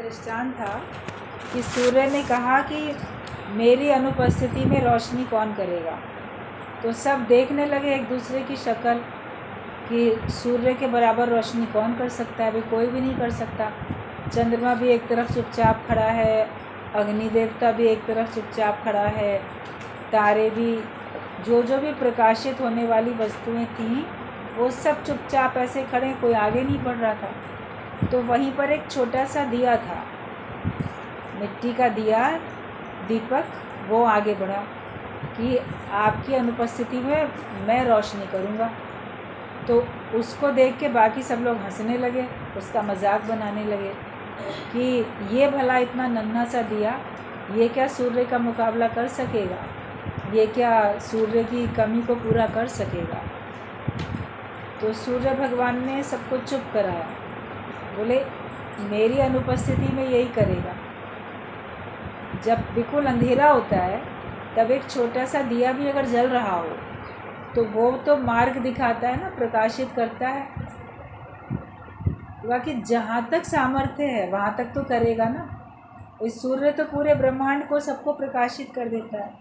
दृष्टांत था कि सूर्य ने कहा कि मेरी अनुपस्थिति में रोशनी कौन करेगा। तो सब देखने लगे एक दूसरे की शक्ल कि सूर्य के बराबर रोशनी कौन कर सकता है। अभी कोई भी नहीं कर सकता। चंद्रमा भी एक तरफ चुपचाप खड़ा है, अग्नि देवता भी एक तरफ चुपचाप खड़ा है, तारे भी, जो भी प्रकाशित होने वाली वस्तुएं थीं वो सब चुपचाप ऐसे खड़े, कोई आगे नहीं बढ़ रहा था। तो वहीं पर एक छोटा सा दिया था, मिट्टी का दिया, दीपक, वो आगे बढ़ा कि आपकी अनुपस्थिति में मैं रोशनी करूँगा। तो उसको देख के बाकी सब लोग हंसने लगे, उसका मजाक बनाने लगे कि ये भला इतना नन्हा सा दिया, ये क्या सूर्य का मुकाबला कर सकेगा, ये क्या सूर्य की कमी को पूरा कर सकेगा। तो सूर्य भगवान ने सबको चुप कराया, बोले मेरी अनुपस्थिति में यही करेगा। जब बिल्कुल अंधेरा होता है तब एक छोटा सा दिया भी अगर जल रहा हो तो वो तो मार्ग दिखाता है ना, प्रकाशित करता है। बाकी जहाँ तक सामर्थ्य है वहाँ तक तो करेगा ना। इस सूर्य तो पूरे ब्रह्मांड को, सबको प्रकाशित कर देता है,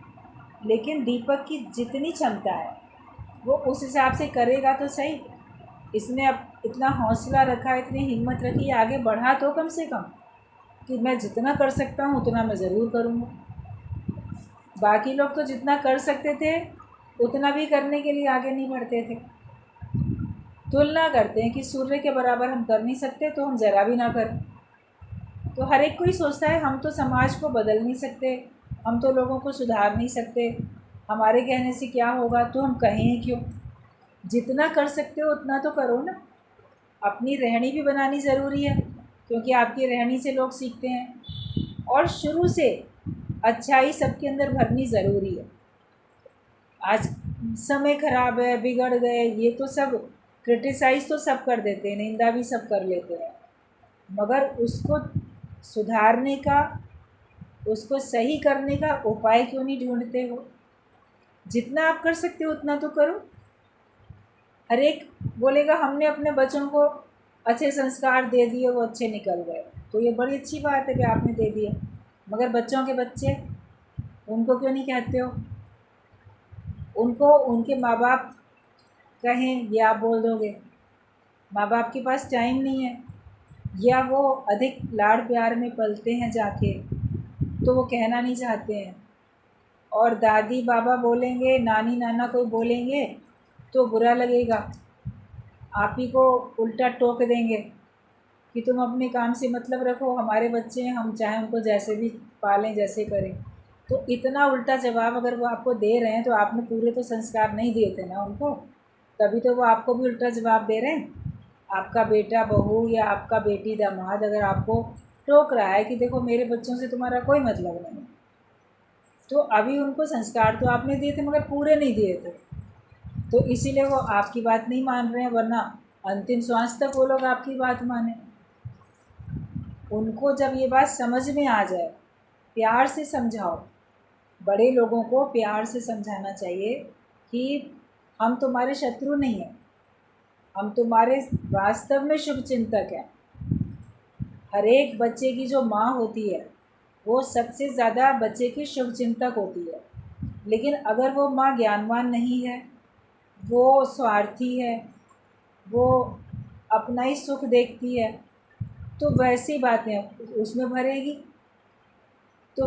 लेकिन दीपक की जितनी क्षमता है वो उस हिसाब से करेगा तो सही। इसने अब इतना हौसला रखा, इतनी हिम्मत रखी, आगे बढ़ा तो कम से कम कि मैं जितना कर सकता हूँ उतना मैं ज़रूर करूँगा। बाकी लोग तो जितना कर सकते थे उतना भी करने के लिए आगे नहीं बढ़ते थे। तुलना करते हैं कि सूर्य के बराबर हम कर नहीं सकते तो हम ज़रा भी ना करें। तो हर एक कोई सोचता है हम तो समाज को बदल नहीं सकते, हम तो लोगों को सुधार नहीं सकते, हमारे कहने से क्या होगा, तो हम कहें क्यों। जितना कर सकते हो उतना तो करो ना। अपनी रहनी भी बनानी ज़रूरी है, क्योंकि आपकी रहनी से लोग सीखते हैं। और शुरू से अच्छाई सबके अंदर भरनी ज़रूरी है। आज समय ख़राब है, बिगड़ गए, ये तो सब क्रिटिसाइज़ तो सब कर देते हैं, निंदा भी सब कर लेते हैं, मगर उसको सुधारने का, उसको सही करने का उपाय क्यों नहीं ढूंढते हो। जितना आप कर सकते हो उतना तो करो। हर एक बोलेगा हमने अपने बच्चों को अच्छे संस्कार दे दिए, वो अच्छे निकल गए, तो ये बड़ी अच्छी बात है कि आपने दे दिए, मगर बच्चों के बच्चे, उनको क्यों नहीं कहते हो। उनको उनके माँ बाप कहें ये आप बोल दोगे। माँ बाप के पास टाइम नहीं है, या वो अधिक लाड़ प्यार में पलते हैं जाके, तो वो कहना नहीं चाहते हैं। और दादी बाबा बोलेंगे, नानी नाना कोई बोलेंगे तो बुरा लगेगा, आप ही को उल्टा टोक देंगे कि तुम अपने काम से मतलब रखो, हमारे बच्चे हैं, हम चाहें उनको जैसे भी पालें, जैसे करें। तो इतना उल्टा जवाब अगर वो आपको दे रहे हैं तो आपने पूरे तो संस्कार नहीं दिए थे ना उनको, तभी तो वो आपको भी उल्टा जवाब दे रहे हैं। आपका बेटा बहू या आपका बेटी दामाद अगर आपको टोक रहा है कि देखो मेरे बच्चों से तुम्हारा कोई मतलब नहीं, तो अभी उनको संस्कार तो आपने दिए थे मगर पूरे नहीं दिए थे, तो इसीलिए वो आपकी बात नहीं मान रहे हैं, वरना अंतिम श्वास तक वो लोग आपकी बात माने। उनको जब ये बात समझ में आ जाए, प्यार से समझाओ। बड़े लोगों को प्यार से समझाना चाहिए कि हम तुम्हारे शत्रु नहीं हैं, हम तुम्हारे वास्तव में शुभ चिंतक हैं। हर एक बच्चे की जो माँ होती है वो सबसे ज़्यादा बच्चे की शुभ चिंतक होती है, लेकिन अगर वो माँ ज्ञानवान नहीं है, वो स्वार्थी है, वो अपना ही सुख देखती है, तो वैसी बातें उसमें भरेगी। तो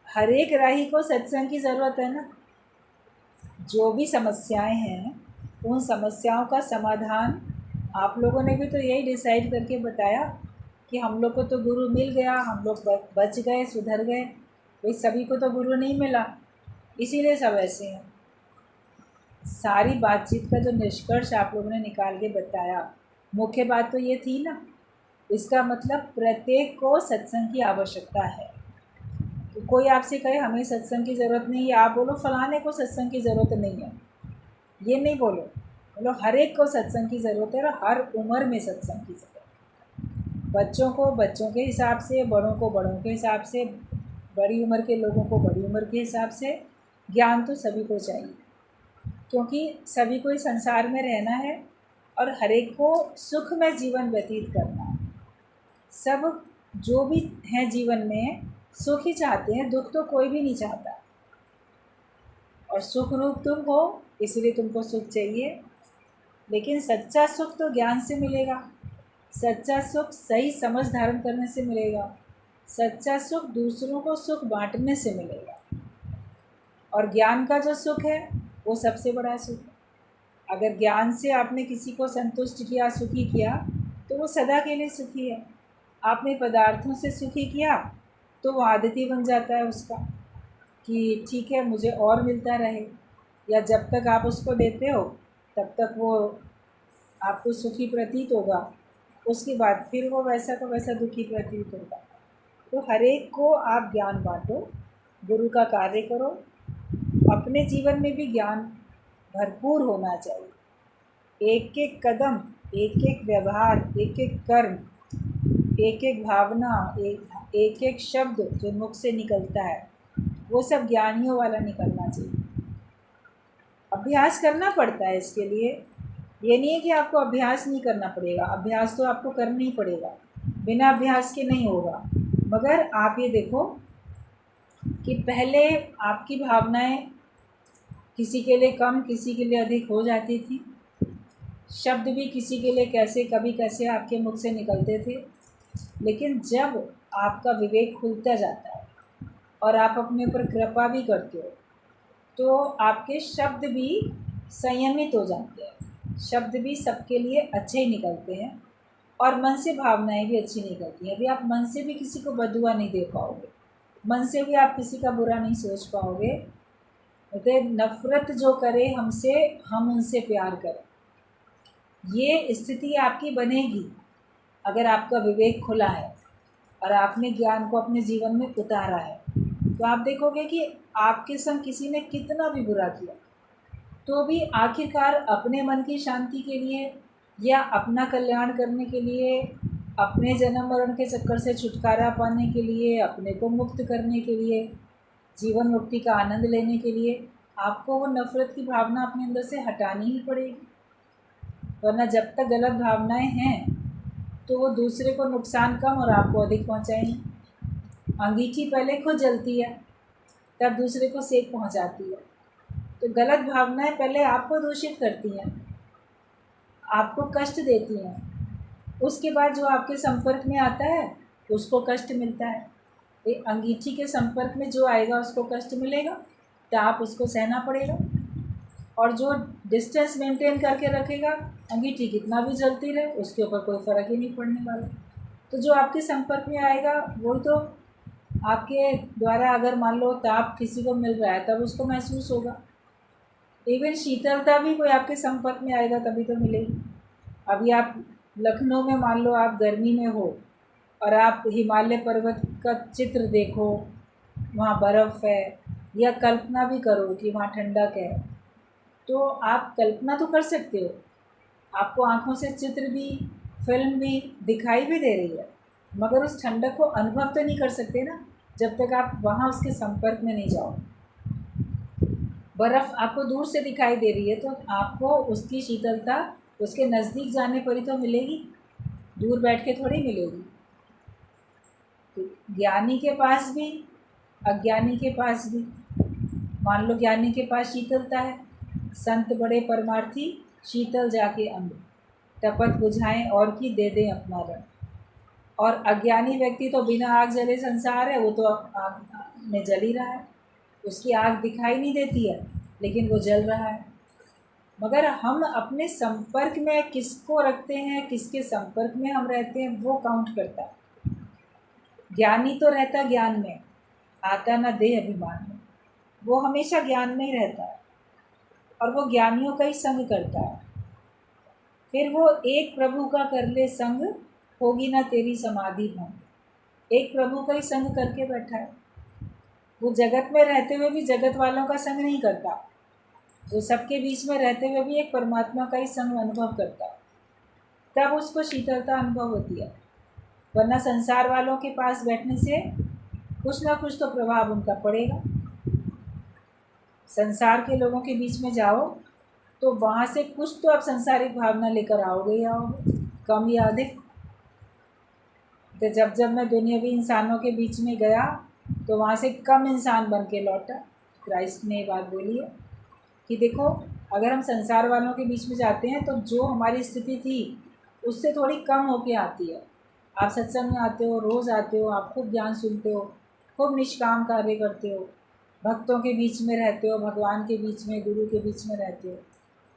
हर एक राही को सत्संग की ज़रूरत है ना। जो भी समस्याएं हैं उन समस्याओं का समाधान आप लोगों ने भी तो यही डिसाइड करके बताया कि हम लोग को तो गुरु मिल गया, हम लोग बच गए, सुधर गए। भाई सभी को तो गुरु नहीं मिला, इसीलिए सब ऐसे हैं। सारी बातचीत का जो निष्कर्ष आप लोगों ने निकाल के बताया, मुख्य बात तो ये थी ना, इसका मतलब प्रत्येक को सत्संग की आवश्यकता है। तो कोई आपसे कहे हमें सत्संग की ज़रूरत नहीं है, आप बोलो फलाने को सत्संग की ज़रूरत नहीं है, ये नहीं बोलो। बोलो हर एक को सत्संग की ज़रूरत है, और हर उम्र में सत्संग की ज़रूरत है। बच्चों को बच्चों के हिसाब से, बड़ों को बड़ों के हिसाब से, बड़ी उम्र के लोगों को बड़ी उम्र के हिसाब से। ज्ञान तो सभी को चाहिए, क्योंकि सभी को इस संसार में रहना है और हर एक को सुख में जीवन व्यतीत करना है। सब जो भी हैं जीवन में सुख ही चाहते हैं, दुख तो कोई भी नहीं चाहता। और सुख रूप तुम हो, इसलिए तुमको सुख चाहिए। लेकिन सच्चा सुख तो ज्ञान से मिलेगा, सच्चा सुख सही समझ धारण करने से मिलेगा, सच्चा सुख दूसरों को सुख बांटने से मिलेगा। और ज्ञान का जो सुख है वो सबसे बड़ा सुख है। अगर ज्ञान से आपने किसी को संतुष्ट किया, सुखी किया, तो वो सदा के लिए सुखी है। आपने पदार्थों से सुखी किया तो वो आदती बन जाता है उसका, कि ठीक है मुझे और मिलता रहे, या जब तक आप उसको देते हो तब तक वो आपको सुखी प्रतीत होगा, उसके बाद फिर वो वैसा का वैसा दुखी प्रतीत होगा। तो हर एक को आप ज्ञान बांटो, गुरु का कार्य करो। अपने जीवन में भी ज्ञान भरपूर होना चाहिए। एक एक कदम, एक एक व्यवहार, एक एक कर्म, एक एक भावना, एक एक शब्द जो मुख से निकलता है वो सब ज्ञानियों वाला निकलना चाहिए। अभ्यास करना पड़ता है इसके लिए। ये नहीं है कि आपको अभ्यास नहीं करना पड़ेगा, अभ्यास तो आपको करना ही पड़ेगा, बिना अभ्यास के नहीं होगा। मगर आप ये देखो कि पहले आपकी भावनाएं किसी के लिए कम, किसी के लिए अधिक हो जाती थी। शब्द भी किसी के लिए कैसे, कभी कैसे आपके मुख से निकलते थे। लेकिन जब आपका विवेक खुलता जाता है और आप अपने ऊपर कृपा भी करते हो, तो आपके शब्द भी संयमित हो जाते हैं। शब्द भी सबके लिए अच्छे ही निकलते हैं और मन से भावनाएं भी अच्छी निकलती हैं। अभी आप मन से भी किसी को बदुआ नहीं दे पाओगे, मन से भी आप किसी का बुरा नहीं सोच पाओगे। कहते नफ़रत जो करे हमसे, हम उनसे प्यार करें। ये स्थिति आपकी बनेगी अगर आपका विवेक खुला है और आपने ज्ञान को अपने जीवन में उतारा है। तो आप देखोगे कि आपके संग किसी ने कितना भी बुरा किया तो भी आखिरकार अपने मन की शांति के लिए या अपना कल्याण करने के लिए, अपने जन्म मरण के चक्कर से छुटकारा पाने के लिए, अपने को मुक्त करने के लिए, जीवन मुक्ति का आनंद लेने के लिए आपको वो नफ़रत की भावना अपने अंदर से हटानी ही पड़ेगी। वरना जब तक गलत भावनाएं हैं तो वो दूसरे को नुकसान कम और आपको अधिक पहुंचाएंगी। अंगीठी पहले खुद जलती है, तब दूसरे को सेक पहुंचाती है। तो गलत भावनाएं पहले आपको दूषित करती हैं, आपको कष्ट देती हैं, उसके बाद जो आपके संपर्क में आता है उसको कष्ट मिलता है। एक अंगीठी के संपर्क में जो आएगा उसको कष्ट मिलेगा, तो आप उसको सहना पड़ेगा। और जो डिस्टेंस मेंटेन करके रखेगा, अंगीठी कितना भी जलती रहे उसके ऊपर कोई फ़र्क ही नहीं पड़ने वाला। तो जो आपके संपर्क में आएगा वही तो आपके द्वारा, अगर मान लो ताप किसी को मिल रहा है तब उसको महसूस होगा। इवन शीतलता भी कोई आपके संपर्क में आएगा तभी तो मिलेगी। अभी आप लखनऊ में मान लो आप गर्मी में हो और आप हिमालय पर्वत का चित्र देखो, वहाँ बर्फ़ है, या कल्पना भी करो कि वहाँ ठंडक है, तो आप कल्पना तो कर सकते हो, आपको आँखों से चित्र भी, फिल्म भी दिखाई भी दे रही है, मगर उस ठंडक को अनुभव तो नहीं कर सकते ना जब तक आप वहाँ उसके संपर्क में नहीं जाओ। बर्फ़ आपको दूर से दिखाई दे रही है तो आपको उसकी शीतलता उसके नज़दीक जाने पर ही तो मिलेगी, दूर बैठ के थोड़ी मिलेगी। तो ज्ञानी के पास भी, अज्ञानी के पास भी। मान लो ज्ञानी के पास शीतलता है, संत बड़े परमार्थी शीतल जाके अंग, तपत बुझाएं और की दे दें अपना रंग। और अज्ञानी व्यक्ति तो बिना आग जले संसार है, वो तो आग में जल ही रहा है, उसकी आग दिखाई नहीं देती है लेकिन वो जल रहा है। मगर हम अपने संपर्क में किसको रखते हैं, किसके संपर्क में हम रहते हैं, वो काउंट करता है। ज्ञानी तो रहता ज्ञान में, आता ना देह अभिमान में, वो हमेशा ज्ञान में ही रहता है और वो ज्ञानियों का ही संग करता है। फिर वो एक प्रभु का कर ले संग, होगी ना तेरी समाधि भंग। एक प्रभु का ही संग करके बैठा है। वो जगत में रहते हुए भी जगत वालों का संग नहीं करता, वो सबके बीच में रहते हुए भी एक परमात्मा का ही संग अनुभव करता है, तब उसको शीतलता अनुभव होती है। वरना संसार वालों के पास बैठने से कुछ ना कुछ तो प्रभाव उनका पड़ेगा। संसार के लोगों के बीच में जाओ तो वहाँ से कुछ तो आप संसारिक भावना लेकर आओगे ही आओगे, कम या अधिक। तो जब जब मैं दुनियावी इंसानों के बीच में गया तो वहाँ से कम इंसान बन के लौटा। क्राइस्ट ने ये बात बोली है कि देखो, अगर हम संसार वालों के बीच में जाते हैं तो जो हमारी स्थिति थी उससे थोड़ी कम होके आती है। आप सत्संग में आते हो, रोज़ आते हो, आप खूब ज्ञान सुनते हो, खूब निष्काम कार्य करते हो, भक्तों के बीच में रहते हो, भगवान के बीच में, गुरु के बीच में रहते हो।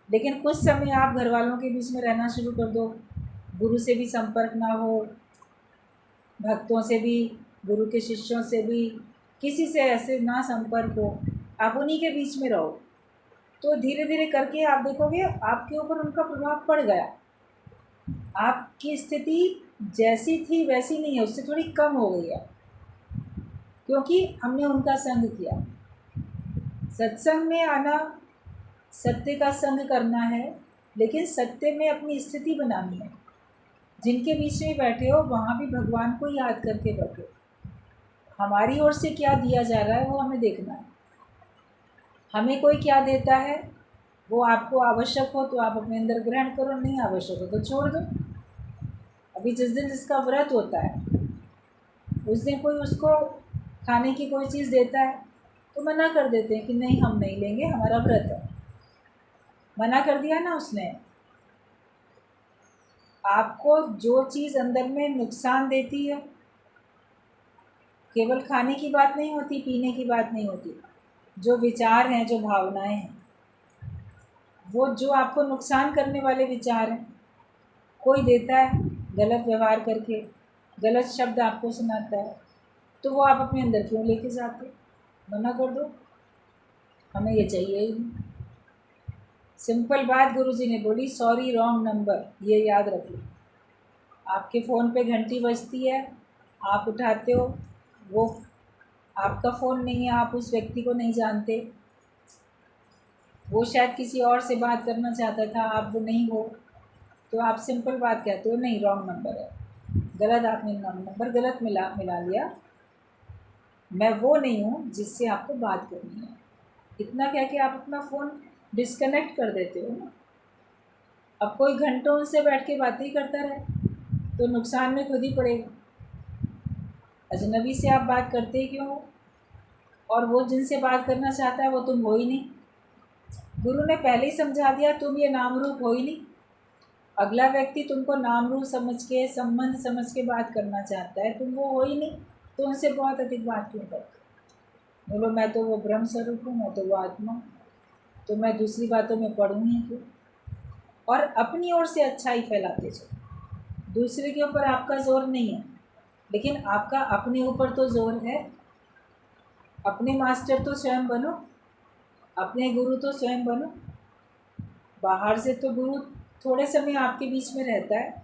लेकिन कुछ समय आप घर वालों के बीच में रहना शुरू कर दो, गुरु से भी संपर्क ना हो, भक्तों से भी, गुरु के शिष्यों से भी, किसी से ऐसे ना संपर्क हो, आप उन्हीं के बीच में रहो, तो धीरे धीरे करके आप देखोगे आपके ऊपर उनका प्रभाव पड़ गया। आपकी स्थिति जैसी थी वैसी नहीं है, उससे थोड़ी कम हो गई है, क्योंकि हमने उनका संग किया। सत्संग में आना, सत्य का संग करना है, लेकिन सत्य में अपनी स्थिति बनानी है। जिनके बीच में बैठे हो वहाँ भी भगवान को याद करके बैठो। हमारी ओर से क्या दिया जा रहा है वो हमें देखना है। हमें कोई क्या देता है, वो आपको आवश्यक हो तो आप अपने अंदर ग्रहण करो, नहीं आवश्यक हो तो छोड़ दो। अभी जिस दिन जिसका व्रत होता है उस दिन कोई उसको खाने की कोई चीज़ देता है तो मना कर देते हैं कि नहीं, हम नहीं लेंगे, हमारा व्रत है। मना कर दिया ना उसने। आपको जो चीज़ अंदर में नुकसान देती है, केवल खाने की बात नहीं होती, पीने की बात नहीं होती, जो विचार हैं, जो भावनाएं हैं, वो जो आपको नुकसान करने वाले विचार हैं, कोई देता है गलत व्यवहार करके, गलत शब्द आपको सुनाता है, तो वो आप अपने अंदर क्यों लेके जाते? मना कर दो, हमें ये चाहिए ही नहीं। सिंपल बात गुरुजी ने बोली, सॉरी रॉन्ग नंबर, ये याद रखिए। आपके फ़ोन पे घंटी बजती है, आप उठाते हो, वो आपका फ़ोन नहीं है, आप उस व्यक्ति को नहीं जानते, वो शायद किसी और से बात करना चाहता था, आप वो नहीं हो, तो आप सिंपल बात कहते हो, नहीं रॉन्ग नंबर है, गलत आपने नंबर गलत मिला लिया, मैं वो नहीं हूँ जिससे आपको बात करनी है। इतना कह के आप अपना फ़ोन डिस्कनेक्ट कर देते हो ना। अब कोई घंटों उनसे बैठ के बातें ही करता रहे तो नुकसान में खुद ही पड़ेगा। अजनबी से आप बात करते ही क्यों हो? और वो जिनसे बात करना चाहता है वो तुम हो ही नहीं। गुरु ने पहले ही समझा दिया, तुम ये नाम रूप हो ही नहीं। अगला व्यक्ति तुमको नाम रूप समझ के, संबंध समझ के बात करना चाहता है, तुम वो हो ही नहीं, तो उनसे बहुत अधिक बात क्यों करते? बोलो मैं तो वो ब्रह्म स्वरूप हूँ, मैं तो वो आत्मा हूँ, तो मैं दूसरी बातों में पढ़ूँ ही क्यों? और अपनी ओर से अच्छाई फैलाते चलो। दूसरे के ऊपर आपका जोर नहीं है, लेकिन आपका अपने ऊपर तो जोर है। अपने मास्टर तो स्वयं बनो, अपने गुरु तो स्वयं बनो। बाहर से तो गुरु थोड़े समय आपके बीच में रहता है,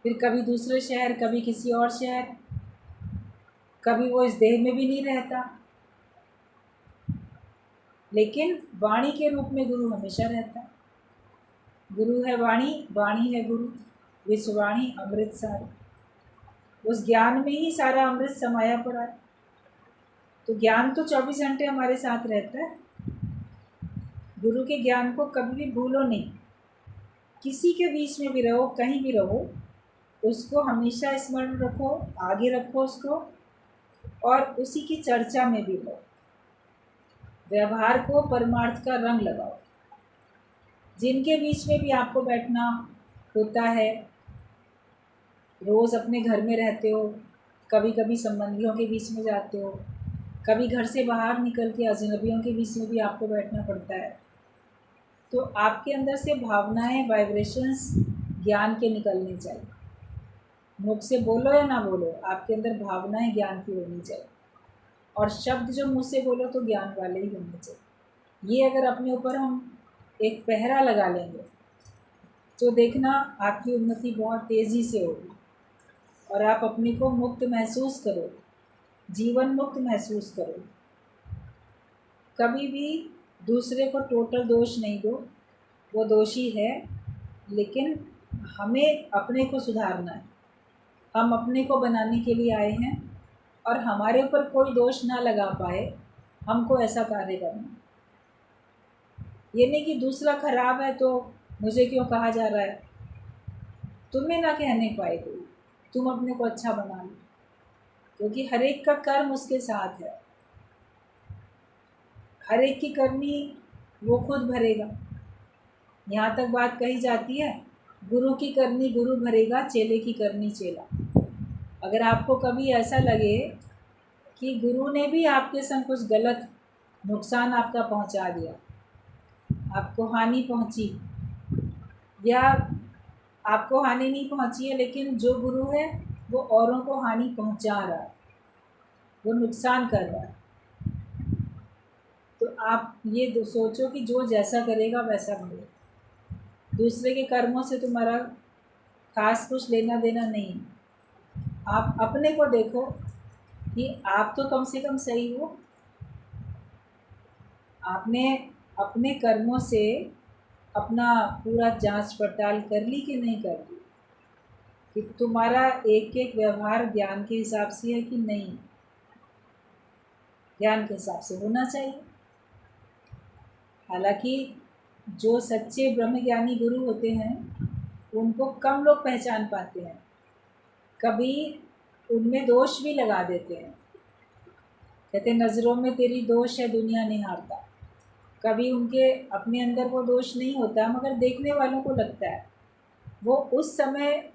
फिर कभी दूसरे शहर, कभी किसी और शहर, कभी वो इस देह में भी नहीं रहता, लेकिन वाणी के रूप में गुरु हमेशा रहता है। गुरु है वाणी, वाणी है गुरु, विश्ववाणी अमृत सार। उस ज्ञान में ही सारा अमृत समाया पड़ा है। तो ज्ञान तो 24 घंटे हमारे साथ रहता है। गुरु के ज्ञान को कभी भी भूलो नहीं। किसी के बीच में भी रहो, कहीं भी रहो, उसको हमेशा स्मरण रखो, आगे रखो उसको, और उसी की चर्चा में भी रहो। व्यवहार को परमार्थ का रंग लगाओ। जिनके बीच में भी आपको बैठना होता है, रोज़ अपने घर में रहते हो, कभी कभी संबंधियों के बीच में जाते हो, कभी घर से बाहर निकल के अजनबियों के बीच में भी आपको बैठना पड़ता है, तो आपके अंदर से भावनाएं, वाइब्रेशंस ज्ञान के निकलने चाहिए। मुख से बोलो या ना बोलो, आपके अंदर भावनाएं ज्ञान की होनी चाहिए, और शब्द जो मुँह से बोलो तो ज्ञान वाले ही होने चाहिए। ये अगर अपने ऊपर हम एक पहरा लगा लेंगे तो देखना आपकी उन्नति बहुत तेज़ी से होगी, और आप अपने को मुक्त महसूस करो, जीवन मुक्त महसूस करो। कभी भी दूसरे को टोटल दोष नहीं दो, वो दोषी है, लेकिन हमें अपने को सुधारना है। हम अपने को बनाने के लिए आए हैं, और हमारे ऊपर कोई दोष ना लगा पाए, हमको ऐसा कार्य करना है। ये नहीं कि दूसरा खराब है तो मुझे क्यों कहा जा रहा है, तुम्हें ना कहने पाए कोई, तुम अपने को अच्छा बना लो, क्योंकि हर एक का कर्म उसके साथ है, हर एक की करनी वो खुद भरेगा। यहाँ तक बात कही जाती है, गुरु की करनी गुरु भरेगा, चेले की करनी चेला। अगर आपको कभी ऐसा लगे कि गुरु ने भी आपके संग कुछ गलत नुकसान आपका पहुँचा दिया, आपको हानि पहुँची, या आपको हानि नहीं पहुँची है लेकिन जो गुरु है वो औरों को हानि पहुँचा रहा है, वो नुकसान कर रहा है, तो आप ये सोचो कि जो जैसा करेगा वैसा भरेगा। दूसरे के कर्मों से तुम्हारा खास कुछ लेना देना नहीं है। आप अपने को देखो कि आप तो कम से कम सही हो। आपने अपने कर्मों से अपना पूरा जांच पड़ताल कर ली कि नहीं कर ली, कि तुम्हारा एक एक व्यवहार ज्ञान के हिसाब से है कि नहीं, ज्ञान के हिसाब से होना चाहिए। हालांकि जो सच्चे ब्रह्मज्ञानी गुरु होते हैं उनको कम लोग पहचान पाते हैं, कभी उनमें दोष भी लगा देते हैं। कहते नज़रों में तेरी दोष है दुनिया निहारता। कभी उनके अपने अंदर वो दोष नहीं होता, मगर देखने वालों को लगता है। वो उस समय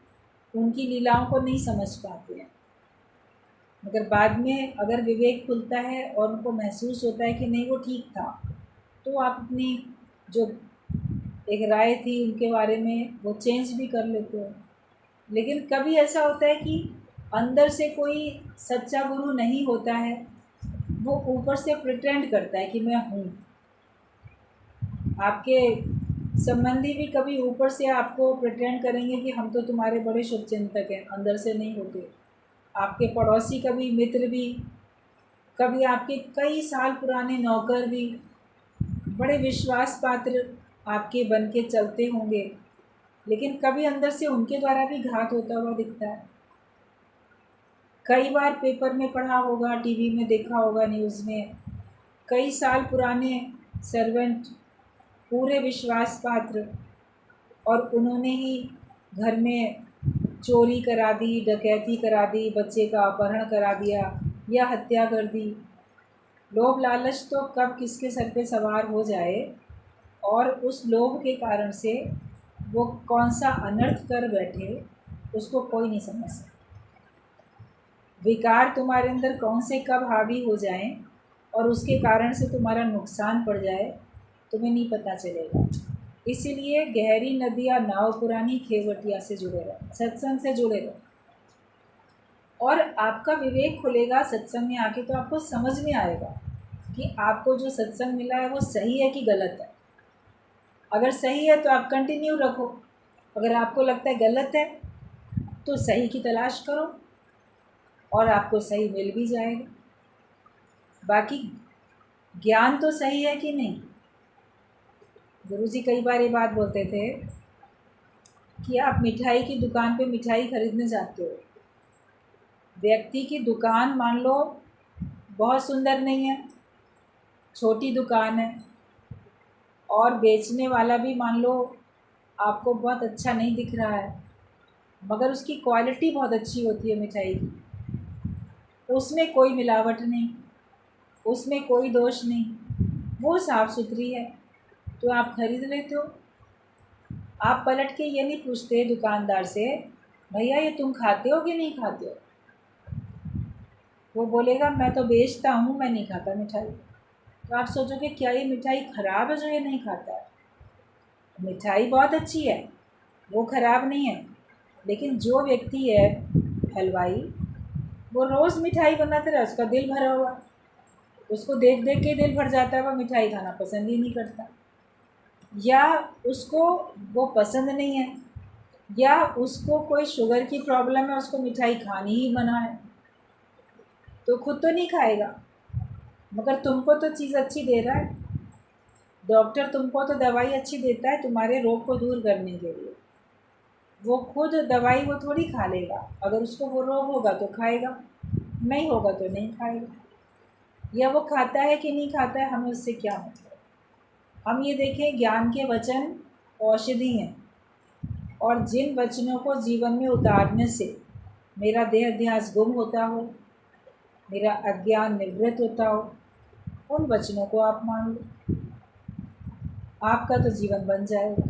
उनकी लीलाओं को नहीं समझ पाते हैं, मगर बाद में अगर विवेक खुलता है और उनको महसूस होता है कि नहीं वो ठीक था, तो आप अपनी जो एक राय थी उनके बारे में वो चेंज भी कर लेते हो। लेकिन कभी ऐसा होता है कि अंदर से कोई सच्चा गुरु नहीं होता है, वो ऊपर से प्रिटेंड करता है कि मैं हूँ। आपके संबंधी भी कभी ऊपर से आपको प्रिटेंड करेंगे कि हम तो तुम्हारे बड़े शुभचिंतक हैं, अंदर से नहीं होते। आपके पड़ोसी कभी, मित्र भी, कभी आपके कई साल पुराने नौकर भी बड़े विश्वास पात्र आपके बन के चलते होंगे, लेकिन कभी अंदर से उनके द्वारा भी घात होता हुआ दिखता है। कई बार पेपर में पढ़ा होगा, टीवी में देखा होगा, न्यूज़ में, कई साल पुराने सर्वेंट पूरे विश्वास पात्र, और उन्होंने ही घर में चोरी करा दी, डकैती करा दी, बच्चे का अपहरण करा दिया या हत्या कर दी। लोभ लालच तो कब किसके सर पे सवार हो जाए और उस लोभ के कारण से वो कौन सा अनर्थ कर बैठे, उसको कोई नहीं समझ सकता। विकार तुम्हारे अंदर कौन से कब हावी हो जाएं और उसके कारण से तुम्हारा नुकसान पड़ जाए, तुम्हें नहीं पता चलेगा। इसीलिए गहरी नदियाँ नाव पुरानी खेवटिया से जुड़े रहो, सत्संग से जुड़े रहो, और आपका विवेक खुलेगा सत्संग में आके, तो आपको समझ में आएगा कि आपको जो सत्संग मिला है वो सही है कि गलत है। अगर सही है तो आप कंटिन्यू रखो, अगर आपको लगता है गलत है तो सही की तलाश करो और आपको सही मिल भी जाएगा। बाकी ज्ञान तो सही है कि नहीं। गुरुजी कई बार ये बात बोलते थे कि आप मिठाई की दुकान पे मिठाई खरीदने जाते हो, व्यक्ति की दुकान मान लो बहुत सुंदर नहीं है, छोटी दुकान है, और बेचने वाला भी मान लो आपको बहुत अच्छा नहीं दिख रहा है, मगर उसकी क्वालिटी बहुत अच्छी होती है मिठाई की, उसमें कोई मिलावट नहीं, उसमें कोई दोष नहीं, वो साफ़ सुथरी है, तो आप खरीद लेते हो। आप पलट के ये नहीं पूछते दुकानदार से, भैया ये तुम खाते हो कि नहीं खाते हो। वो बोलेगा मैं तो बेचता हूँ, मैं नहीं खाता मिठाई। तो आप सोचोगे क्या ये मिठाई ख़राब है जो ये नहीं खाता है। मिठाई बहुत अच्छी है, वो ख़राब नहीं है, लेकिन जो व्यक्ति है हलवाई, वो रोज़ मिठाई बनाते रहे, उसका दिल भरा हुआ, उसको देख देख के दिल भर जाता है, वो मिठाई खाना पसंद ही नहीं करता, या उसको वो पसंद नहीं है, या उसको कोई शुगर की प्रॉब्लम है, उसको मिठाई खानी ही मना है, तो खुद तो नहीं खाएगा, मगर तुमको तो चीज़ अच्छी दे रहा है। डॉक्टर तुमको तो दवाई अच्छी देता है तुम्हारे रोग को दूर करने के लिए, वो खुद दवाई वो थोड़ी खा लेगा। अगर उसको वो रोग होगा तो खाएगा, नहीं होगा तो नहीं खाएगा। या वो खाता है कि नहीं खाता है, हमें उससे क्या मतलब। हम ये देखें, ज्ञान के वचन औषधि हैं, और जिन वचनों को जीवन में उतारने से मेरा देह ध्यास गुम होता हो, मेरा अज्ञान निवृत्त होता हो, उन वचनों को आप मान लो, आपका तो जीवन बन जाएगा।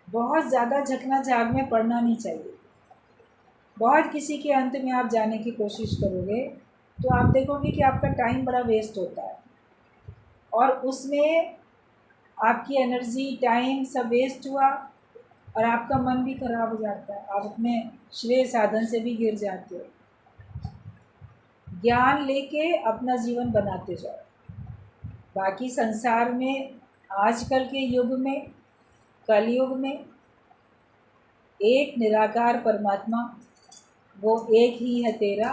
बहुत ज़्यादा झकना झाग में पड़ना नहीं चाहिए। बहुत किसी के अंत में आप जाने की कोशिश करोगे तो आप देखोगे कि आपका टाइम बड़ा वेस्ट होता है, और उसमें आपकी एनर्जी, टाइम सब वेस्ट हुआ, और आपका मन भी खराब हो जाता है, आप अपने श्रेय साधन से भी गिर जाते हो। ज्ञान लेके अपना जीवन बनाते जाओ। बाकी संसार में आजकल के युग में, कलयुग में, एक निराकार परमात्मा, वो एक ही है तेरा,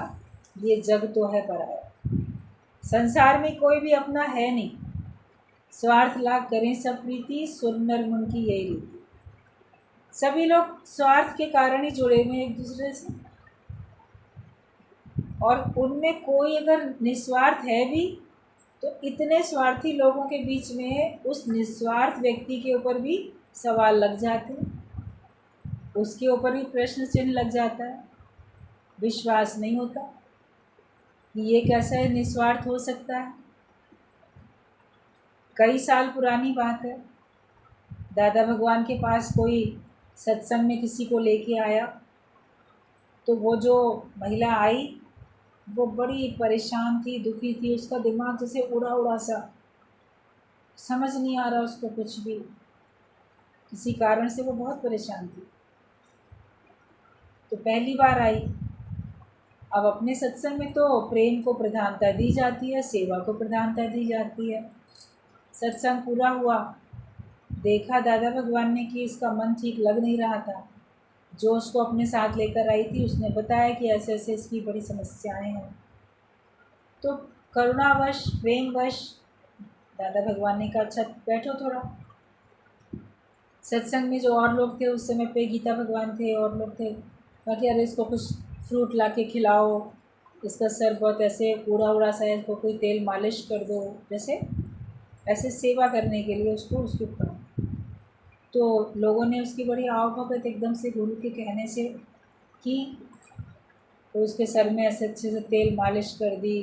ये जग तो है पराया। संसार में कोई भी अपना है नहीं। स्वार्थ लाग करें सब प्रीति, सुर नर मुन की यही रीति। सभी लोग स्वार्थ के कारण ही जुड़े हुए एक दूसरे से, और उनमें कोई अगर निस्वार्थ है भी तो इतने स्वार्थी लोगों के बीच में उस निस्वार्थ व्यक्ति के ऊपर भी सवाल लग जाते हैं, उसके ऊपर भी प्रश्न चिन्ह लग जाता है। विश्वास नहीं होता कि ये कैसा निस्वार्थ हो सकता है। कई साल पुरानी बात है, दादा भगवान के पास कोई सत्संग में किसी को लेके आया, तो वो जो महिला आई वो बड़ी परेशान थी, दुखी थी, उसका दिमाग जैसे उड़ा उड़ा सा, समझ नहीं आ रहा उसको कुछ भी, किसी कारण से वो बहुत परेशान थी। तो पहली बार आई। अब अपने सत्संग में तो प्रेम को प्रधानता दी जाती है, सेवा को प्रधानता दी जाती है। सत्संग पूरा हुआ, देखा दादा भगवान ने कि इसका मन ठीक लग नहीं रहा था। जो उसको अपने साथ लेकर आई थी उसने बताया कि ऐसे ऐसे इसकी बड़ी समस्याएं हैं। तो करुणावश, प्रेमवश दादा भगवान ने कहा अच्छा बैठो थोड़ा। सत्संग में जो और लोग थे उस समय पे, गीता भगवान थे और लोग थे, बाकी अरे इसको कुछ फ्रूट ला के खिलाओ, इसका सर बहुत ऐसे उड़ा उड़ा सा है, इसको कोई तेल मालिश कर दो, जैसे ऐसे सेवा करने के लिए उसको उसके ऊपर। तो लोगों ने उसकी बड़ी आवभगत एकदम से गुरु के कहने से की, तो उसके सर में ऐसे अच्छे से तेल मालिश कर दी,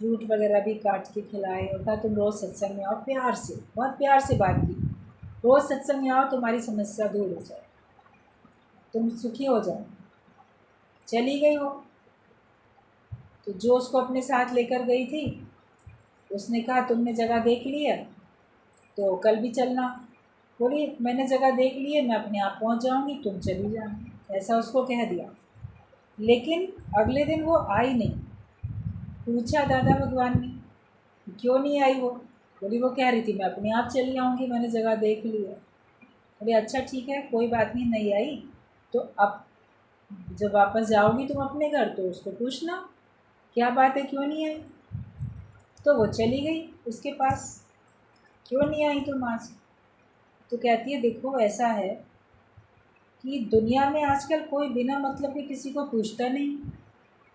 फ्रूट वगैरह भी काट के खिलाए, और कहा तुम रोज़ सत्संग में आओ, प्यार से, बहुत प्यार से बात की, रोज़ सत्संग में आओ, तुम्हारी समस्या दूर हो जाए, तुम सुखी हो जाओ। चली गई वो। तो जो उसको अपने साथ लेकर गई थी उसने कहा तुमने जगह देख ली है तो कल भी चलना। बोली मैंने जगह देख ली है, मैं अपने आप पहुंच जाऊंगी, तुम चली जाना, ऐसा उसको कह दिया। लेकिन अगले दिन वो आई नहीं। पूछा दादा भगवान ने क्यों नहीं आई वो? बोली वो कह रही थी मैं अपने आप चली आऊँगी, मैंने जगह देख ली है। बोले अच्छा ठीक है, कोई बात नहीं, नहीं आई तो अब जब वापस जाओगी तुम अपने घर तो उसको पूछना क्या बात है, क्यों नहीं आई। तो वो चली गई उसके पास, क्यों नहीं आई तुम आज? तो कहती है देखो ऐसा है कि दुनिया में आजकल कोई बिना मतलब के किसी को पूछता नहीं,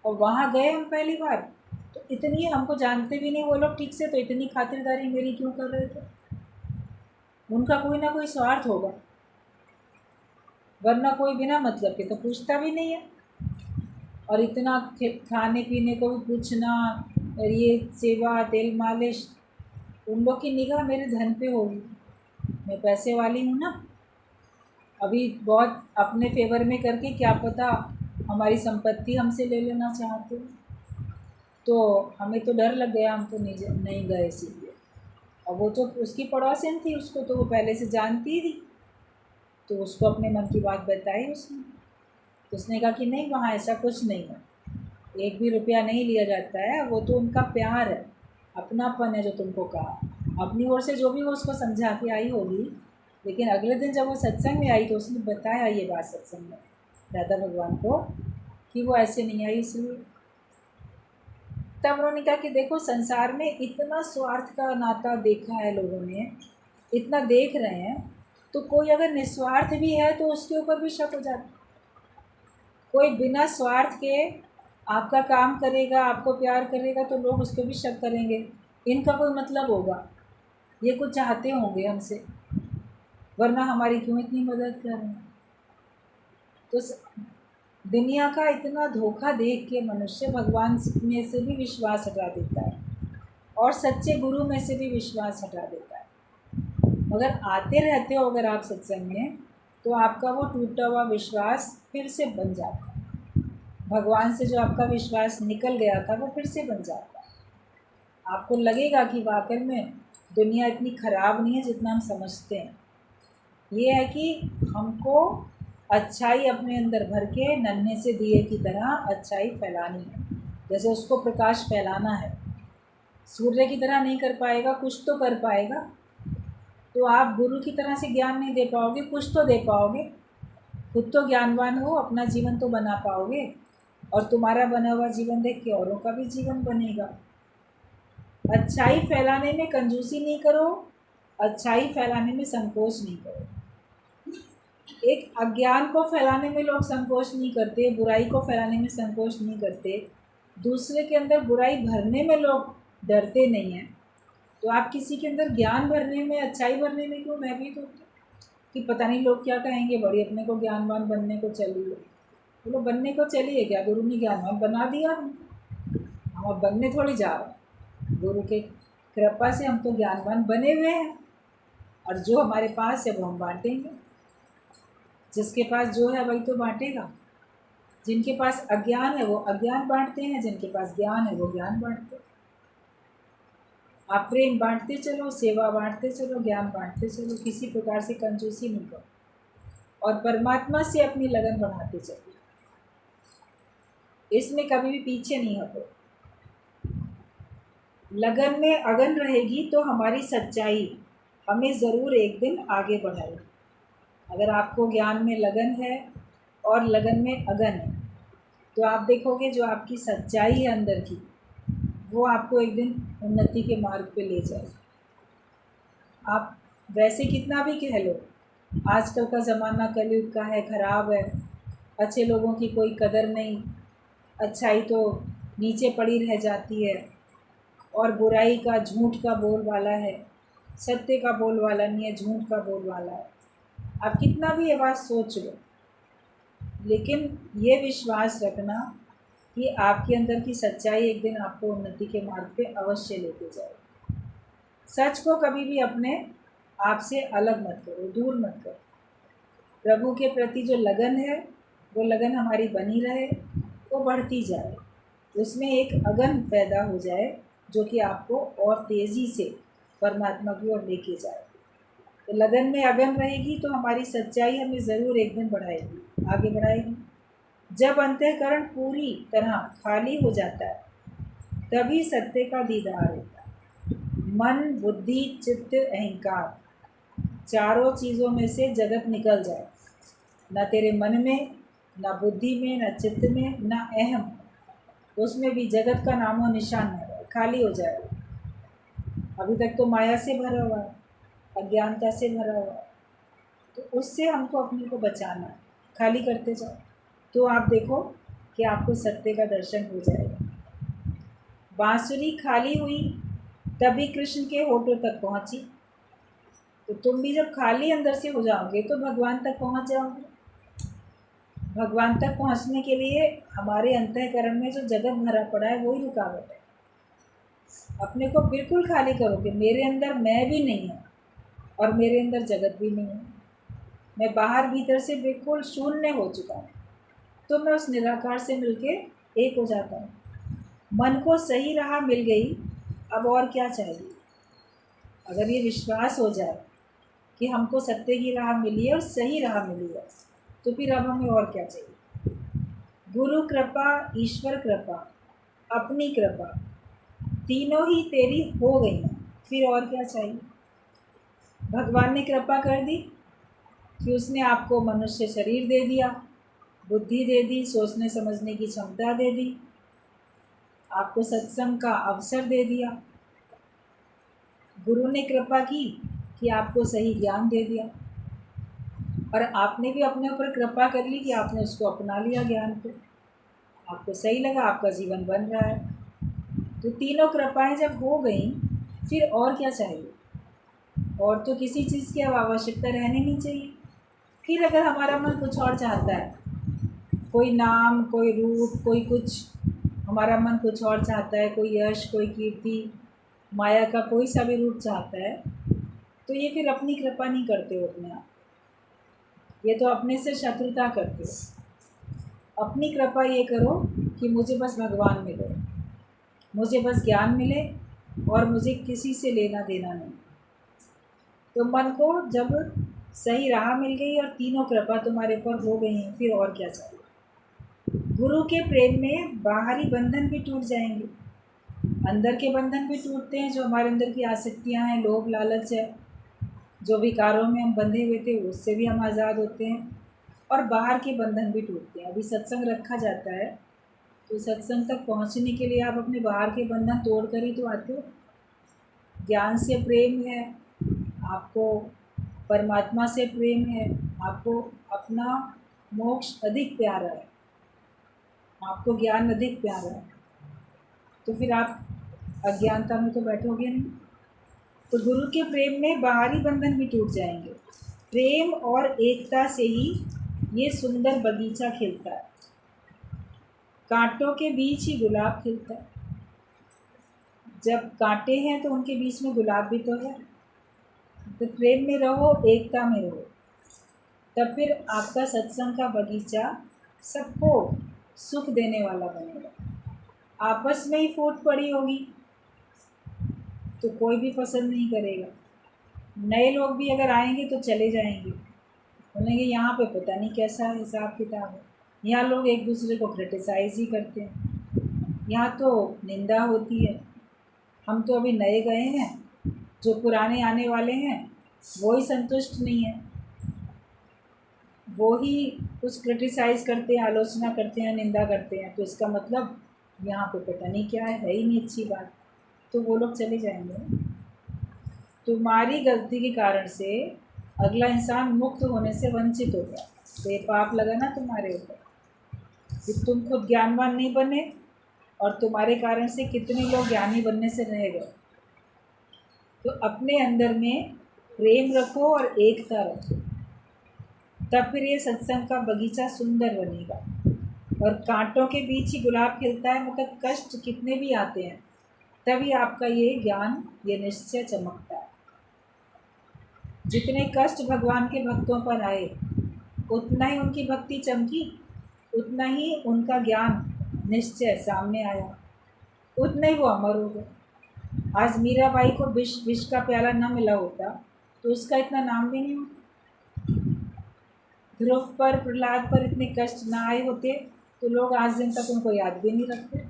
और वहाँ गए हम पहली बार तो इतनी हमको जानते भी नहीं वो लोग ठीक से, तो इतनी खातिरदारी मेरी क्यों कर रहे थे? उनका कोई ना कोई स्वार्थ होगा, वरना कोई बिना मतलब के तो पूछता भी नहीं है। और इतना खाने पीने को भी पूछना, और ये सेवा, तेल मालिश, उन लोग की निगाह मेरे धन पे होगी, मैं पैसे वाली हूँ ना, अभी बहुत अपने फेवर में करके क्या पता हमारी संपत्ति हमसे ले लेना चाहते हो। तो हमें तो डर लग गया, हम तो नहीं गए इसीलिए। और वो तो उसकी पड़ोसन थी, उसको तो वो पहले से जानती थी, तो उसको अपने मन की बात बताई उसने। तो उसने कहा कि नहीं वहाँ ऐसा कुछ नहीं है, एक भी रुपया नहीं लिया जाता है, वो तो उनका प्यार है, अपनापन है जो तुमको कहा। अपनी ओर से जो भी वो उसको समझा के आई होगी, लेकिन अगले दिन जब वो सत्संग में आई तो उसने बताया ये बात सत्संग में दादा भगवान को कि वो ऐसे नहीं आई इसलिए। तब उन्होंने कहा कि देखो संसार में इतना स्वार्थ का नाता देखा है लोगों ने, इतना देख रहे हैं, तो कोई अगर निस्वार्थ भी है तो उसके ऊपर भी शक हो जाता है। कोई बिना स्वार्थ के आपका काम करेगा, आपको प्यार करेगा, तो लोग उस पर भी शक करेंगे, इनका कोई मतलब होगा, ये कुछ चाहते होंगे हमसे, वरना हमारी क्यों इतनी मदद कर रहे हैं। तो दुनिया का इतना धोखा देख के मनुष्य भगवान में से भी विश्वास हटा देता है और सच्चे गुरु में से भी विश्वास हटा देता है। मगर आते रहते हो अगर आप सत्संग में, तो आपका वो टूटा हुआ विश्वास फिर से बन जाता है। भगवान से जो आपका विश्वास निकल गया था वो फिर से बन जाता है। आपको लगेगा कि वाकई में दुनिया इतनी ख़राब नहीं है जितना हम समझते हैं। ये है कि हमको अच्छाई अपने अंदर भर के नन्हे से दिए की तरह अच्छाई फैलानी है। जैसे उसको प्रकाश फैलाना है, सूर्य की तरह नहीं कर पाएगा, कुछ तो कर पाएगा। तो आप गुरु की तरह से ज्ञान नहीं दे पाओगे, कुछ तो दे पाओगे। खुद तो ज्ञानवान हो, अपना जीवन तो बना पाओगे, और तुम्हारा बना हुआ जीवन देख के औरों का भी जीवन बनेगा। अच्छाई फैलाने में कंजूसी नहीं करो, अच्छाई फैलाने में संकोच नहीं करो। एक अज्ञान को फैलाने में लोग संकोच नहीं करते, बुराई को फैलाने में संकोच नहीं करते, दूसरे के अंदर बुराई भरने में लोग डरते नहीं हैं। तो आप किसी के अंदर ज्ञान भरने में, अच्छाई भरने में क्यों भयभीत होते कि पता नहीं लोग क्या कहेंगे, बड़ी अपने को ज्ञानवान बनने को चली है। बोलो बनने को चलिए क्या, गुरु ने ज्ञानवान बना दिया हम अब बनने थोड़ी जा रहे हैं। गुरु के कृपा से हम तो ज्ञानवान बने हुए हैं, और जो हमारे पास है वो हम बांटेंगे। जिसके पास जो है वही तो बांटेगा। जिनके पास अज्ञान है वो अज्ञान बांटते हैं, जिनके पास ज्ञान है वो ज्ञान बांटते हैं। आप प्रेम बांटते चलो, सेवा बांटते चलो, ज्ञान बांटते चलो, किसी प्रकार से कंजूसी नहीं करो, और परमात्मा से अपनी लगन बढ़ाते चलो। इसमें कभी भी पीछे नहीं हटो। लगन में अगन रहेगी तो हमारी सच्चाई हमें ज़रूर एक दिन आगे बढ़ाएगी। अगर आपको ज्ञान में लगन है और लगन में अगन है, तो आप देखोगे जो आपकी सच्चाई है अंदर की, वो आपको एक दिन उन्नति के मार्ग पे ले जाए। आप वैसे कितना भी कह लो, आजकल का ज़माना कलयुग का है, ख़राब है, अच्छे लोगों की कोई कदर नहीं, अच्छाई तो नीचे पड़ी रह जाती है, और बुराई का, झूठ का बोलबाला है, सत्य का बोलबाला नहीं है, झूठ का बोलबाला है। आप कितना भी ये बात सोच लो, लेकिन ये विश्वास रखना कि आपके अंदर की सच्चाई एक दिन आपको उन्नति के मार्ग पे अवश्य लेके जाए। सच को कभी भी अपने आप से अलग मत करो, दूर मत करो। प्रभु के प्रति जो लगन है वो लगन हमारी बनी रहे, वो बढ़ती जाए, उसमें एक अगन पैदा हो जाए जो कि आपको और तेज़ी से परमात्मा की ओर लेके जाए। तो लगन में अगन रहेगी तो हमारी सच्चाई हमें ज़रूर एक दिन बढ़ाएगी, आगे बढ़ाएगी। जब अंतःकरण पूरी तरह खाली हो जाता है तभी सत्य का दीदार होता है। मन, बुद्धि, चित्त, अहंकार, चारों चीज़ों में से जगत निकल जाए, न तेरे मन में, न बुद्धि में, न चित्त में, न अहम, उसमें भी जगत का नामो निशान न रहे, खाली हो जाए। अभी तक तो माया से भरा हुआ है, अज्ञानता से भरा हुआ है, तो उससे हमको अपने को बचाना है, खाली करते जाओ। तो आप देखो कि आपको सत्य का दर्शन हो जाएगा। बांसुरी खाली हुई तभी कृष्ण के होठों तक पहुंची, तो तुम भी जब खाली अंदर से हो जाओगे तो भगवान तक पहुंच जाओगे। भगवान तक पहुंचने के लिए हमारे अंतःकरण में जो जगत भरा पड़ा है वही रुकावट है। अपने को बिल्कुल खाली करो कि मेरे अंदर मैं भी नहीं है और मेरे अंदर जगत भी नहीं है, मैं बाहर भीतर से बिल्कुल शून्य हो चुका हूँ। तो मैं उस निराकार से मिलके एक हो जाता हूँ। मन को सही राह मिल गई, अब और क्या चाहिए। अगर ये विश्वास हो जाए कि हमको सत्य की राह मिली है और सही राह मिली है, तो फिर अब हमें और क्या चाहिए। गुरु कृपा, ईश्वर कृपा, अपनी कृपा, तीनों ही तेरी हो गई हैं, फिर और क्या चाहिए। भगवान ने कृपा कर दी कि उसने आपको मनुष्य शरीर दे दिया, बुद्धि दे दी, सोचने समझने की क्षमता दे दी, आपको सत्संग का अवसर दे दिया। गुरु ने कृपा की कि आपको सही ज्ञान दे दिया, और आपने भी अपने ऊपर कृपा कर ली कि आपने उसको अपना लिया ज्ञान को, आपको सही लगा, आपका जीवन बन रहा है। तो तीनों कृपाएं जब हो गई, फिर और क्या चाहिए। और तो किसी चीज़ की अब आवश्यकता रहनी नहीं चाहिए। फिर अगर हमारा मन कुछ और चाहता है कोई नाम, कोई रूप, कोई कुछ, हमारा मन कुछ और चाहता है, कोई यश, कोई कीर्ति, माया का कोई सा भी रूप चाहता है, तो ये फिर अपनी कृपा नहीं करते हो अपने आप, ये तो अपने से शत्रुता करते हो। अपनी कृपा ये करो कि मुझे बस भगवान मिले, मुझे बस ज्ञान मिले और मुझे किसी से लेना देना नहीं। तो मन को जब सही राह मिल गई और तीनों कृपा तुम्हारे ऊपर हो गई हैं, फिर और क्या चाहिए। गुरु के प्रेम में बाहरी बंधन भी टूट जाएंगे, अंदर के बंधन भी टूटते हैं, जो हमारे अंदर की आसक्तियाँ हैं, लोभ लालच है, जो विकारों में हम बंधे हुए थे उससे भी हम आज़ाद होते हैं, और बाहर के बंधन भी टूटते हैं। अभी सत्संग रखा जाता है, तो सत्संग तक पहुंचने के लिए आप अपने बाहर के बंधन तोड़ कर ही तो आते हो। ज्ञान से प्रेम है, आपको परमात्मा से प्रेम है, आपको अपना मोक्ष अधिक प्यारा है, आपको ज्ञान अधिक प्यारा है, तो फिर आप अज्ञानता में तो बैठोगे नहीं। तो गुरु के प्रेम में बाहरी बंधन भी टूट जाएंगे। प्रेम और एकता से ही ये सुंदर बगीचा खिलता है, कांटों के बीच ही गुलाब खिलता है। जब कांटे हैं तो उनके बीच में गुलाब भी तो है। तो प्रेम में रहो, एकता में रहो, तब फिर आपका सत्संग का बगीचा सबको सुख देने वाला बनेगा। आपस में ही फूट पड़ी होगी तो कोई भी पसंद नहीं करेगा। नए लोग भी अगर आएंगे तो चले जाएंगे, बोलेंगे यहाँ पे पता नहीं कैसा हिसाब किताब है, यहाँ लोग एक दूसरे को क्रिटिसाइज़ ही करते हैं, यहाँ तो निंदा होती है। हम तो अभी नए गए हैं, जो पुराने आने वाले हैं वो ही संतुष्ट नहीं है, वो ही कुछ क्रिटिसाइज़ करते हैं, आलोचना करते हैं, निंदा करते हैं, तो इसका मतलब यहाँ पे पता नहीं क्या है ही नहीं अच्छी बात, तो वो लोग चले जाएंगे। तुम्हारी गलती के कारण से अगला इंसान मुक्त होने से वंचित हो गया, तो ये पाप लगा ना तुम्हारे ऊपर कि तुम खुद ज्ञानवान नहीं बने, और तुम्हारे कारण से कितने लोग ज्ञानी बनने से रह गए। तो अपने अंदर में प्रेम रखो और एकता रखो, तब फिर ये सत्संग का बगीचा सुंदर बनेगा। और कांटों के बीच ही गुलाब खिलता है, मतलब कष्ट कितने भी आते हैं तभी आपका ये ज्ञान, ये निश्चय चमकता है। जितने कष्ट भगवान के भक्तों पर आए उतना ही उनकी भक्ति चमकी, उतना ही उनका ज्ञान निश्चय सामने आया, उतना ही वो अमर हो गए। आज मीराबाई को विष का प्याला न मिला होता तो उसका इतना नाम भी नहीं होता। ध्रुव पर, प्रहलाद पर इतने कष्ट ना आए होते तो लोग आज दिन तक उनको याद भी नहीं रखते।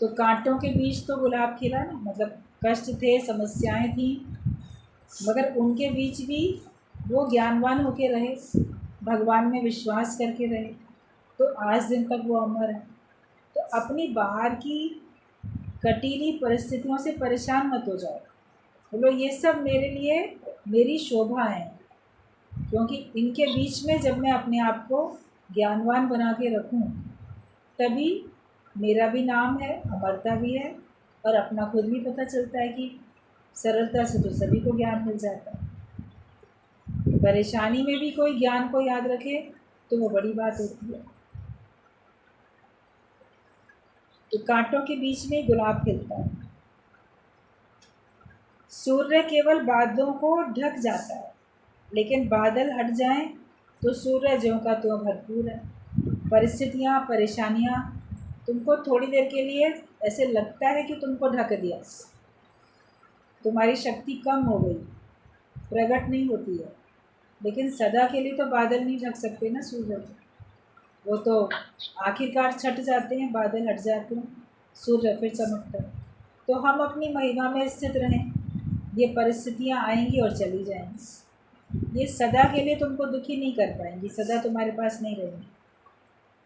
तो कांटों के बीच तो गुलाब खिला ना, मतलब कष्ट थे, समस्याएं थी, मगर उनके बीच भी वो ज्ञानवान होके रहे, भगवान में विश्वास करके रहे, तो आज दिन तक वो अमर है। तो अपनी बाहर की कटीली परिस्थितियों से परेशान मत हो जाओ, बोलो ये सब मेरे लिए मेरी शोभा है, क्योंकि इनके बीच में जब मैं अपने आप को ज्ञानवान बना के रखूं तभी मेरा भी नाम है, अमरता भी है, और अपना खुद भी पता चलता है कि सरलता से तो सभी को ज्ञान मिल जाता है। परेशानी में भी कोई ज्ञान को याद रखे तो वो बड़ी बात होती है। तो कांटों के बीच में गुलाब खिलता है। सूर्य केवल बादलों को ढक जाता है, लेकिन बादल हट जाएं तो सूर्य ज्यों का त्यों भरपूर है। परिस्थितियाँ, परेशानियाँ तुमको थोड़ी देर के लिए ऐसे लगता है कि तुमको ढक दिया, तुम्हारी शक्ति कम हो गई, प्रकट नहीं होती है, लेकिन सदा के लिए तो बादल नहीं ढक सकते ना सूरज, वो तो आखिरकार छट जाते हैं, बादल हट जाते हैं, सूर्य फिर चमकता है। तो हम अपनी महिमा में स्थित रहें, ये परिस्थितियाँ आएंगी और चली जाएंगी, ये सदा के लिए तुमको दुखी नहीं कर पाएंगी, सदा तुम्हारे पास नहीं रहेंगी।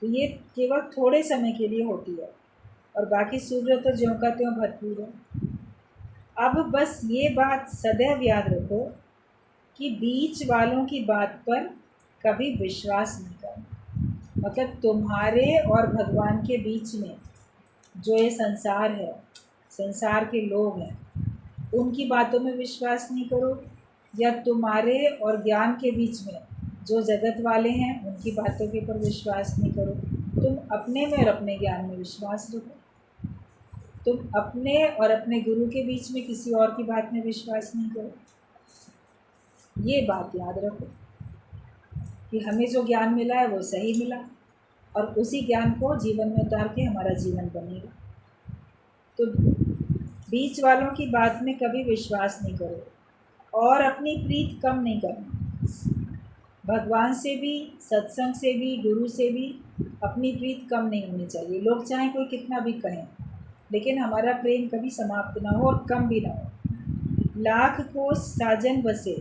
तो ये केवल थोड़े समय के लिए होती है, और बाकी सूर्य तो ज्यों का त्यों भरपूर है। अब बस ये बात सदैव याद रखो कि बीच वालों की बात पर कभी विश्वास नहीं करना। मतलब तुम्हारे और भगवान के बीच में जो ये संसार है, संसार के लोग हैं, उनकी बातों में विश्वास नहीं करो, या तुम्हारे और ज्ञान के बीच में जो जगत वाले हैं उनकी बातों के ऊपर विश्वास नहीं करो। तुम अपने में और अपने ज्ञान में विश्वास रखो। तुम अपने और अपने गुरु के बीच में किसी और की बात में विश्वास नहीं करो। ये बात याद रखो कि हमें जो ज्ञान मिला है वो सही मिला, और उसी ज्ञान को जीवन में उतार के हमारा जीवन बनेगा। तो बीच वालों की बात में कभी विश्वास नहीं करो और अपनी प्रीत कम नहीं करना। भगवान से भी, सत्संग से भी, गुरु से भी अपनी प्रीत कम नहीं होनी चाहिए। लोग चाहे कोई कितना भी कहें, लेकिन हमारा प्रेम कभी समाप्त ना हो और कम भी ना हो। लाख कोस साजन बसे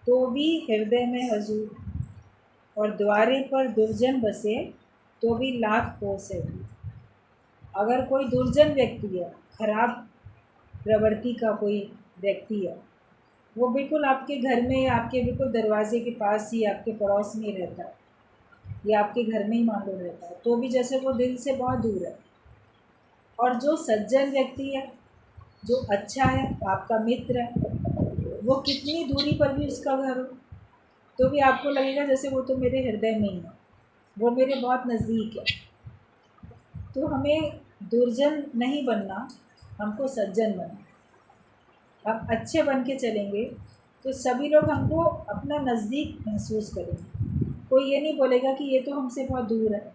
तो भी हृदय में हजूर, और द्वारे पर दुर्जन बसे तो भी लाख कोस है। अगर कोई दुर्जन व्यक्ति है, खराब प्रवृत्ति का कोई व्यक्ति है, वो बिल्कुल आपके घर में, आपके बिल्कुल दरवाजे के पास ही, आपके पड़ोस में ही रहता है, या आपके घर में ही मान लो रहता है, तो भी जैसे वो दिल से बहुत दूर है। और जो सज्जन व्यक्ति है, जो अच्छा है, आपका मित्र है, वो कितनी दूरी पर भी उसका घर हो, तो भी आपको लगेगा जैसे वो तो मेरे हृदय में ही है, वो मेरे बहुत नज़दीक है। तो हमें दुर्जन नहीं बनना, हमको सज्जन बनना। हम अच्छे बन के चलेंगे तो सभी लोग हमको अपना नज़दीक महसूस करेंगे। कोई ये नहीं बोलेगा कि ये तो हमसे बहुत दूर है।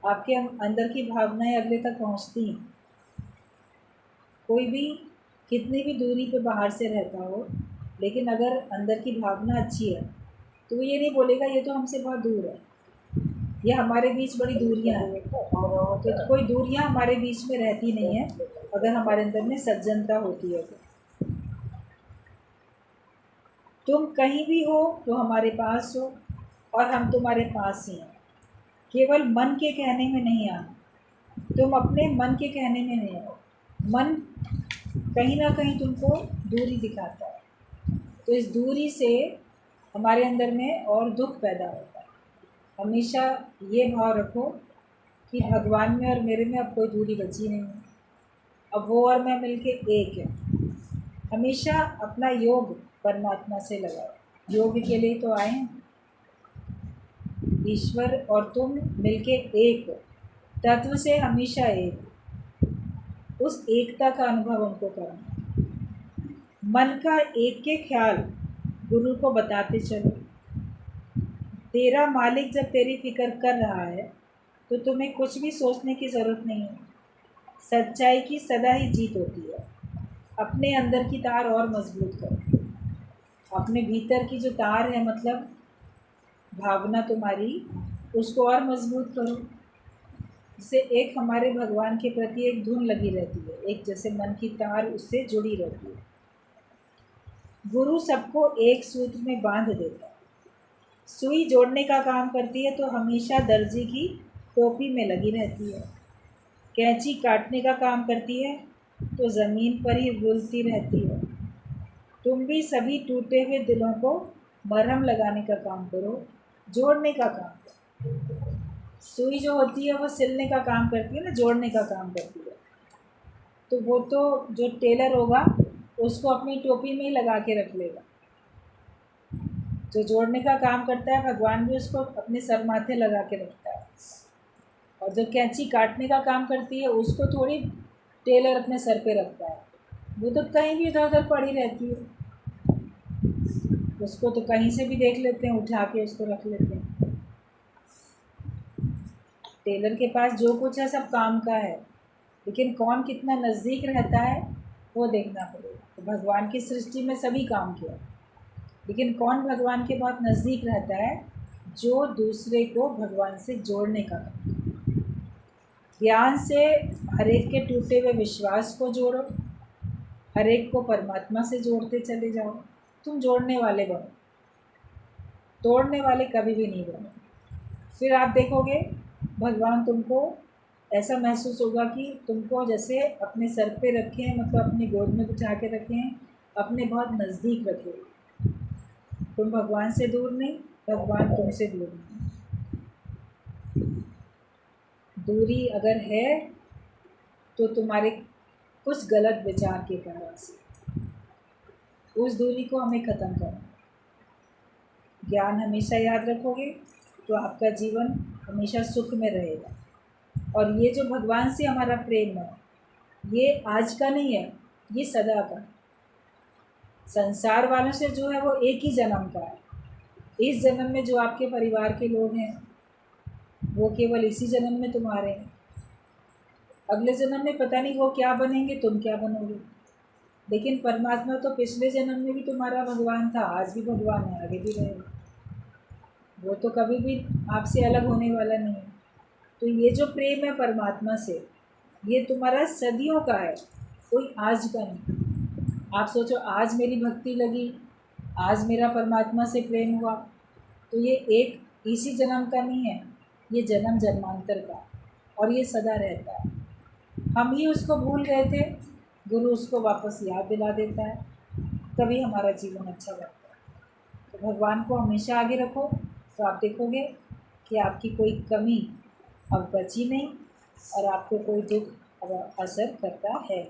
आपके अंदर की भावनाएं अगले तक पहुंचती हैं। कोई भी कितनी भी दूरी पे बाहर से रहता हो, लेकिन अगर अंदर की भावना अच्छी है तो वो ये नहीं बोलेगा ये तो हमसे बहुत दूर है, ये हमारे बीच बड़ी दूरियां हैं। तो कोई दूरियां हमारे बीच में रहती नहीं है अगर हमारे अंदर में सज्जनता होती है। तो तुम कहीं भी हो तो हमारे पास हो, और हम तुम्हारे पास ही हैं। केवल मन के कहने में नहीं आना, तुम अपने मन के कहने में नहीं आओ। मन कहीं ना कहीं तुमको दूरी दिखाता है, तो इस दूरी से हमारे अंदर में और दुख पैदा होता है। हमेशा ये भाव रखो कि भगवान में और मेरे में अब कोई दूरी बची नहीं है, अब वो और मैं मिलके एक है। हमेशा अपना योग परमात्मा से लगाओ। योग के लिए तो आए हैं। ईश्वर और तुम मिलके एक हो, तत्व से हमेशा एक। उस एकता का अनुभव हमको करना। मन का एक के ख्याल गुरु को बताते चलो। तेरा मालिक जब तेरी फिक्र कर रहा है तो तुम्हें कुछ भी सोचने की ज़रूरत नहीं है। सच्चाई की सदा ही जीत होती है। अपने अंदर की तार और मजबूत करो। अपने भीतर की जो तार है, मतलब भावना तुम्हारी, उसको और मजबूत करो, जिससे एक हमारे भगवान के प्रति एक धुन लगी रहती है, एक जैसे मन की तार उससे जुड़ी रहती है। गुरु सबको एक सूत्र में बांध देता है। सुई जोड़ने का काम करती है तो हमेशा दर्जी की टोपी में लगी रहती है। कैंची काटने का काम करती है तो ज़मीन पर ही रुलती रहती है। तुम भी सभी टूटे हुए दिलों को मरहम लगाने का काम करो, जोड़ने का काम करो। सुई जो होती है वो सिलने का काम करती है ना, जोड़ने का काम करती है। तो वो तो जो टेलर होगा उसको अपनी टोपी में ही लगा के रख लेगा। जो जोड़ने का काम करता है भगवान भी उसको अपने सर माथे लगा के रखता है। और जो कैंची काटने का काम करती है उसको थोड़ी टेलर अपने सर पे रखता है, वो तो कहीं भी इधर उधर पड़ी रहती है। उसको तो कहीं से भी देख लेते हैं, उठा के उसको रख लेते हैं। टेलर के पास जो कुछ है सब काम का है, लेकिन कौन कितना नज़दीक रहता है वो देखना पड़ेगा। तो भगवान की सृष्टि में सभी काम किया, लेकिन कौन भगवान के बहुत नज़दीक रहता है? जो दूसरे को भगवान से जोड़ने का काम। ज्ञान से हर एक के टूटे हुए विश्वास को जोड़ो, हर एक को परमात्मा से जोड़ते चले जाओ। तुम जोड़ने वाले बनो, तोड़ने वाले कभी भी नहीं बनो। फिर आप देखोगे भगवान तुमको ऐसा महसूस होगा कि तुमको जैसे अपने सर पे रखे हैं, मतलब अपनी गोद में बिठा के रखे हैं, अपने बहुत नज़दीक रखे। तुम भगवान से दूर नहीं, भगवान तुमसे दूर नहीं। दूरी अगर है तो तुम्हारे कुछ गलत विचार के कारण से, उस दूरी को हमें ख़त्म करना। ज्ञान हमेशा याद रखोगे तो आपका जीवन हमेशा सुख में रहेगा। और ये जो भगवान से हमारा प्रेम है, ये आज का नहीं है, ये सदा का। संसार वालों से जो है वो एक ही जन्म का है। इस जन्म में जो आपके परिवार के लोग हैं वो केवल इसी जन्म में तुम्हारे हैं। अगले जन्म में पता नहीं वो क्या बनेंगे, तुम क्या बनोगे। लेकिन परमात्मा तो पिछले जन्म में भी तुम्हारा भगवान था, आज भी भगवान है, आगे भी रहेगा। वो तो कभी भी आपसे अलग होने वाला नहीं है। तो ये जो प्रेम है परमात्मा से, ये तुम्हारा सदियों का है, कोई आज का नहीं। आप सोचो आज मेरी भक्ति लगी, आज मेरा परमात्मा से प्रेम हुआ, तो ये एक इसी जन्म का नहीं है, ये जन्म जन्मांतर का, और ये सदा रहता है। हम ही उसको भूल गए थे, गुरु उसको वापस याद दिला देता है, तभी हमारा जीवन अच्छा लगता है। तो भगवान को हमेशा आगे रखो, तो आप देखोगे कि आपकी कोई कमी अब बची नहीं और आपको कोई दुख अब असर करता है।